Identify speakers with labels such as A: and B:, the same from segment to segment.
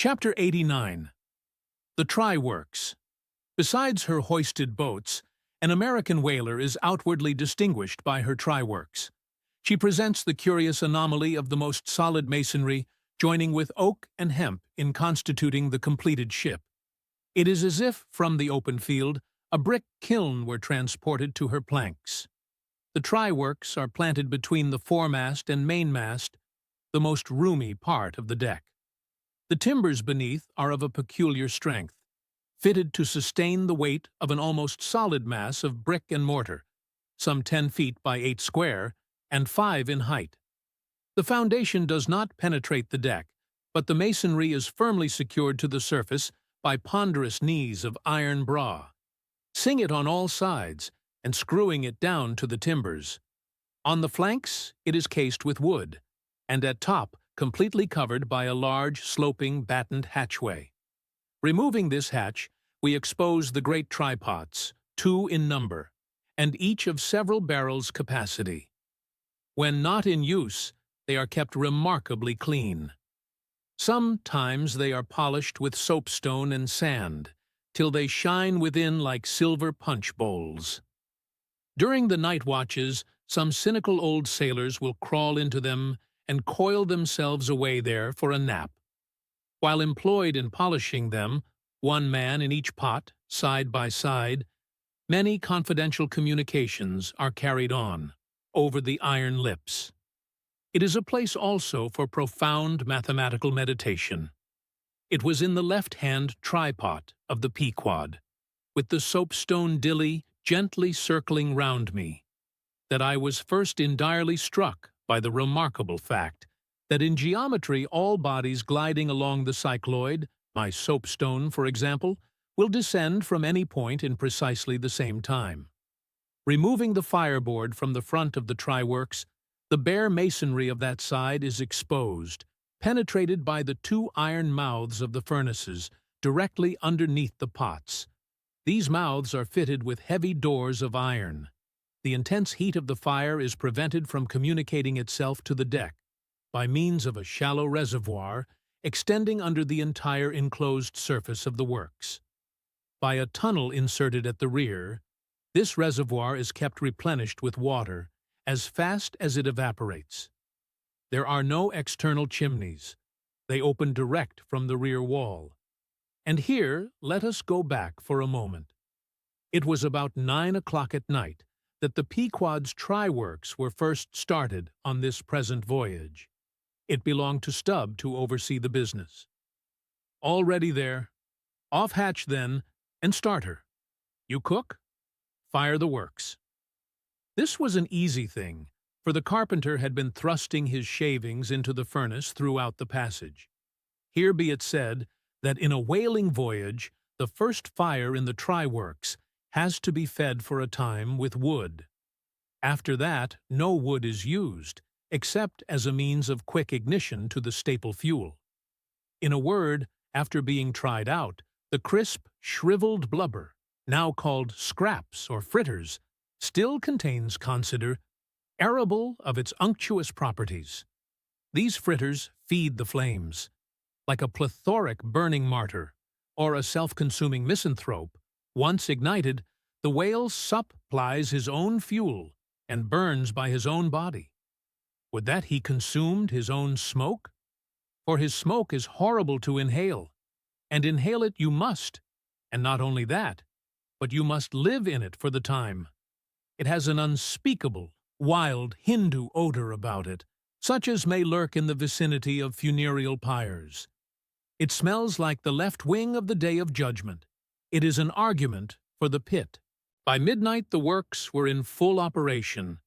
A: Chapter 89. The Try-Works. Besides her hoisted boats, an American whaler is outwardly distinguished by her try-works. She presents the curious anomaly of the most solid masonry joining with oak and hemp in constituting the completed ship. It is as if, from the open field, a brick kiln were transported to her planks. The try-works are planted between the foremast and mainmast, the most roomy part of the deck. The timbers beneath are of a peculiar strength, fitted to sustain the weight of an almost solid mass of brick and mortar, some 10 feet by 8 square and 5 in height. The foundation does not penetrate the deck, but the masonry is firmly secured to the surface by ponderous knees of iron braw. Sing it on all sides and screwing it down to the timbers. On the flanks it is cased with wood, and at top completely covered by a large, sloping, battened hatchway. Removing this hatch, we expose the great trypots, 2 in number, and each of several barrels' capacity. When not in use, they are kept remarkably clean. Sometimes they are polished with soapstone and sand, till they shine within like silver punch bowls. During the night watches, some cynical old sailors will crawl into them and coil themselves away there for a nap. While employed in polishing them, one man in each pot, side by side, many confidential communications are carried on, over the iron lips. It is a place also for profound mathematical meditation. It was in the left-hand trypot of the Pequod, with the soapstone dilly gently circling round me, that I was first entirely struck by the remarkable fact that in geometry all bodies gliding along the cycloid, my soapstone for example, will descend from any point in precisely the same time. Removing the fireboard from the front of the try-works, the bare masonry of that side is exposed, penetrated by the 2 iron mouths of the furnaces directly underneath the pots. These mouths are fitted with heavy doors of iron. The intense heat of the fire is prevented from communicating itself to the deck by means of a shallow reservoir extending under the entire enclosed surface of the works. By a tunnel inserted at the rear, this reservoir is kept replenished with water as fast as it evaporates. There are no external chimneys. They open direct from the rear wall. And here let us go back for a moment. It was about 9 o'clock at night that the Pequod's try-works were first started on this present voyage. It belonged to Stubb to oversee the business. All ready there. Off hatch then, and start her. You cook? Fire the works. This was an easy thing, for the carpenter had been thrusting his shavings into the furnace throughout the passage. Here be it said that in a whaling voyage, the first fire in the try-works has to be fed for a time with wood. After that, no wood is used, except as a means of quick ignition to the staple fuel. In a word, after being tried out, the crisp, shriveled blubber, now called scraps or fritters, still contains, consider, arable of its unctuous properties. These fritters feed the flames. Like a plethoric burning martyr, or a self-consuming misanthrope, once ignited, the whale supplies his own fuel and burns by his own body. Would that he consumed his own smoke? For his smoke is horrible to inhale, and inhale it you must, and not only that, but you must live in it for the time. It has an unspeakable, wild Hindu odor about it, such as may lurk in the vicinity of funereal pyres. It smells like the left wing of the Day of Judgment. It is an argument for the pit. By midnight the works were in full operation.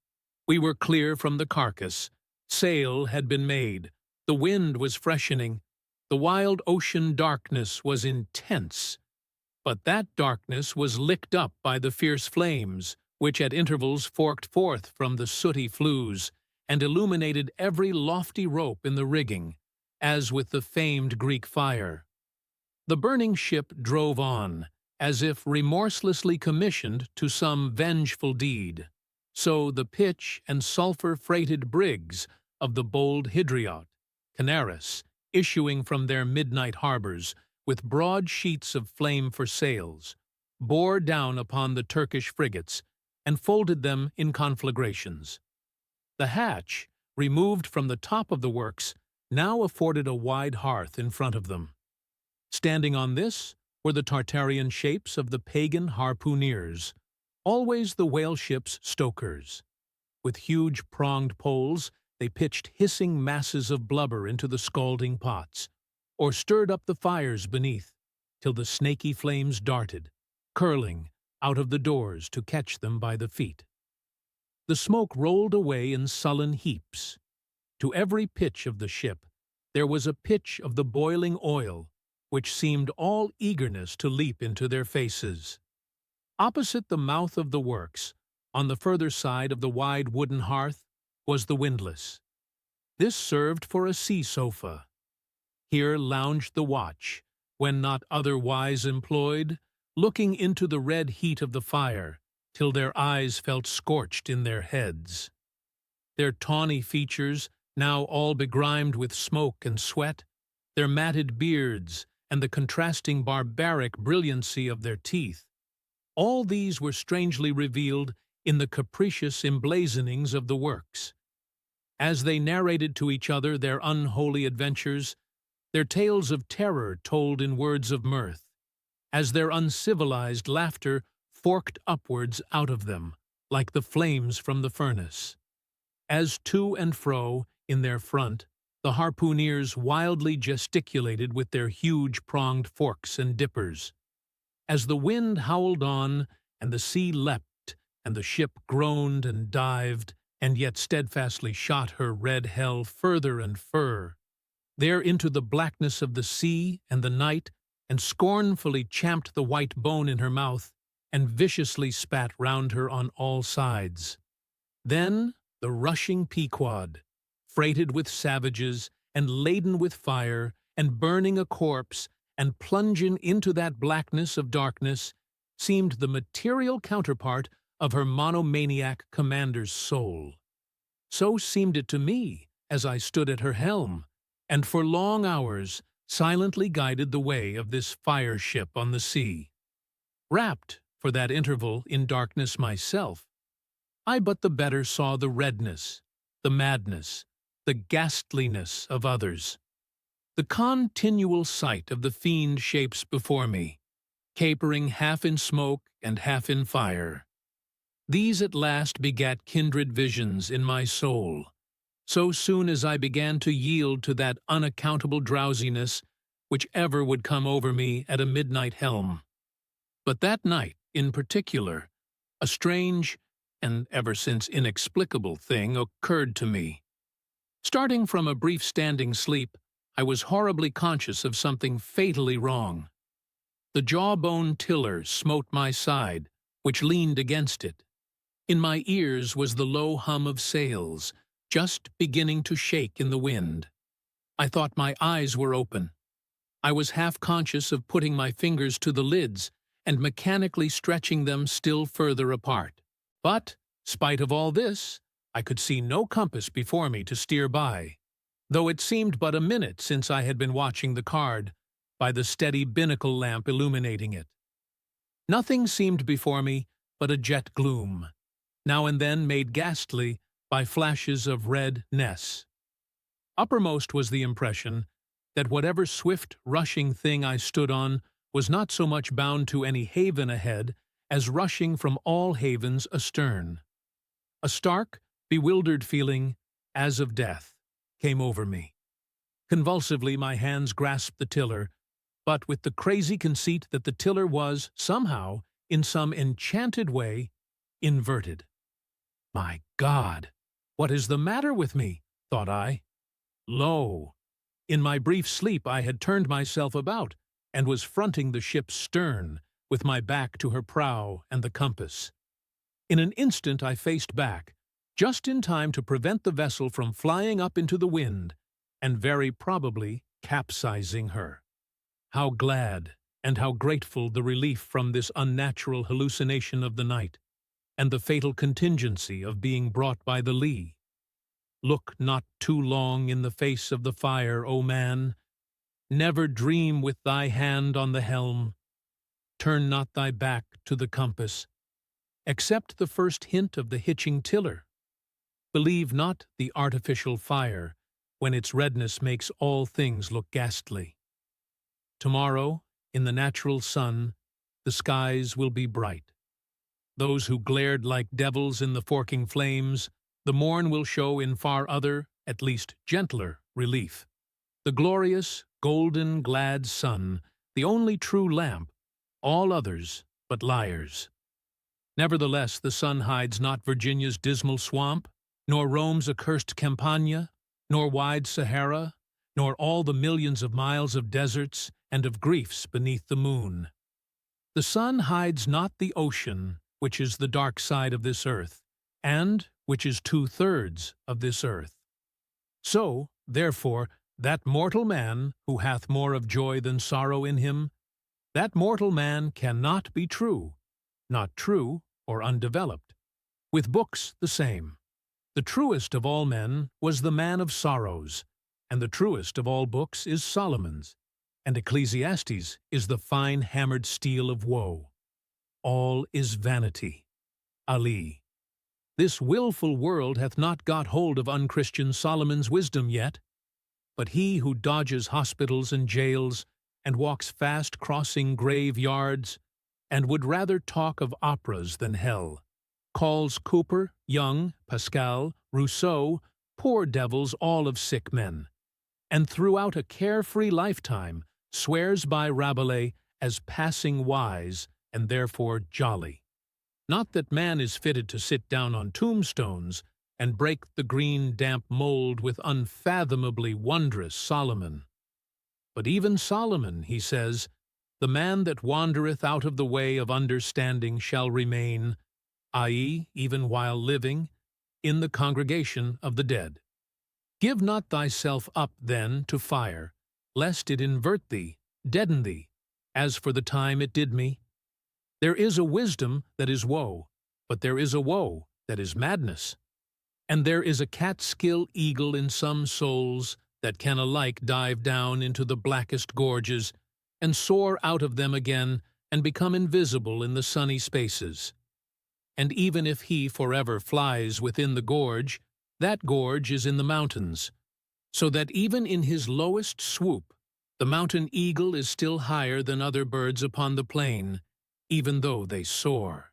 A: We were clear from the carcass. Sail had been made. The wind was freshening. The wild ocean darkness was intense. But that darkness was licked up by the fierce flames, which at intervals forked forth from the sooty flues and illuminated every lofty rope in the rigging, as with the famed Greek fire. The burning ship drove on, as if remorselessly commissioned to some vengeful deed. So the pitch and sulphur-freighted brigs of the bold Hydriot, Canaris, issuing from their midnight harbors, with broad sheets of flame for sails, bore down upon the Turkish frigates and folded them in conflagrations. The hatch, removed from the top of the works, now afforded a wide hearth in front of them. Standing on this were the Tartarian shapes of the pagan harpooneers, always the whale ship's stokers. With huge pronged poles, they pitched hissing masses of blubber into the scalding pots, or stirred up the fires beneath, till the snaky flames darted, curling out of the doors to catch them by the feet. The smoke rolled away in sullen heaps. To every pitch of the ship there was a pitch of the boiling oil, which seemed all eagerness to leap into their faces. Opposite the mouth of the works, on the further side of the wide wooden hearth, was the windlass. This served for a sea sofa. Here lounged the watch, when not otherwise employed, looking into the red heat of the fire, till their eyes felt scorched in their heads. Their tawny features, now all begrimed with smoke and sweat, their matted beards, and the contrasting barbaric brilliancy of their teeth, all these were strangely revealed in the capricious emblazonings of the works. As they narrated to each other their unholy adventures, their tales of terror told in words of mirth, as their uncivilized laughter forked upwards out of them, like the flames from the furnace. As to and fro, in their front, the harpooneers wildly gesticulated with their huge pronged forks and dippers. As the wind howled on, and the sea leapt, and the ship groaned and dived, and yet steadfastly shot her red hell further and further, there into the blackness of the sea and the night, and scornfully champed the white bone in her mouth, and viciously spat round her on all sides. Then the rushing Pequod, freighted with savages, and laden with fire, and burning a corpse, and plunging into that blackness of darkness, seemed the material counterpart of her monomaniac commander's soul. So seemed it to me as I stood at her helm, and for long hours silently guided the way of this fire ship on the sea. Wrapped, for that interval, in darkness myself, I but the better saw the redness, the madness, the ghastliness of others. The continual sight of the fiend shapes before me, capering half in smoke and half in fire. These at last begat kindred visions in my soul, so soon as I began to yield to that unaccountable drowsiness which ever would come over me at a midnight helm. But that night, in particular, a strange, and ever since inexplicable thing occurred to me. Starting from a brief standing sleep, I was horribly conscious of something fatally wrong. The jawbone tiller smote my side, which leaned against it. In my ears was the low hum of sails, just beginning to shake in the wind. I thought my eyes were open. I was half conscious of putting my fingers to the lids and mechanically stretching them still further apart. But, spite of all this, I could see no compass before me to steer by, though it seemed but a minute since I had been watching the card, by the steady binnacle lamp illuminating it. Nothing seemed before me but a jet gloom, now and then made ghastly by flashes of red ness. Uppermost was the impression that whatever swift, rushing thing I stood on was not so much bound to any haven ahead as rushing from all havens astern. A stark, bewildered feeling, as of death, came over me. Convulsively my hands grasped the tiller, but with the crazy conceit that the tiller was, somehow, in some enchanted way, inverted. My God, what is the matter with me? Thought I. Lo! In my brief sleep I had turned myself about, and was fronting the ship's stern, with my back to her prow and the compass. In an instant I faced back, just in time to prevent the vessel from flying up into the wind, and very probably capsizing her. How glad and how grateful the relief from this unnatural hallucination of the night, and the fatal contingency of being brought by the lee. Look not too long in the face of the fire, O man, Never dream with thy hand on the helm. Turn not thy back to the compass. Accept the first hint of the hitching tiller. Believe not the artificial fire, when its redness makes all things look ghastly. Tomorrow, in the natural sun, the skies will be bright. Those who glared like devils in the forking flames, the morn will show in far other, at least gentler, relief. The glorious, golden, glad sun, the only true lamp, all others but liars. Nevertheless, the sun hides not Virginia's dismal swamp, nor Rome's accursed Campagna, nor wide Sahara, nor all the millions of miles of deserts and of griefs beneath the moon. The sun hides not the ocean, which is the dark side of this earth, and which is 2/3 of this earth. So, therefore, that mortal man who hath more of joy than sorrow in him, that mortal man cannot be true, not true or undeveloped. With books the same. The truest of all men was the man of sorrows, and the truest of all books is Solomon's, and Ecclesiastes is the fine-hammered steel of woe. All is vanity. Ali. This wilful world hath not got hold of unchristian Solomon's wisdom yet, but he who dodges hospitals and jails, and walks fast crossing graveyards, and would rather talk of operas than hell, calls Cooper, Young, Pascal, Rousseau, poor devils all of sick men, and throughout a carefree lifetime swears by Rabelais as passing wise and therefore jolly. Not that man is fitted to sit down on tombstones and break the green damp mold with unfathomably wondrous Solomon. But even Solomon, he says, the man that wandereth out of the way of understanding shall remain, i.e., even while living, in the congregation of the dead. Give not thyself up, then, to fire, lest it invert thee, deaden thee, as for the time it did me. There is a wisdom that is woe, but there is a woe that is madness. And there is a catskill eagle in some souls that can alike dive down into the blackest gorges and soar out of them again and become invisible in the sunny spaces. And even if he forever flies within the gorge, that gorge is in the mountains, so that even in his lowest swoop, the mountain eagle is still higher than other birds upon the plain, even though they soar.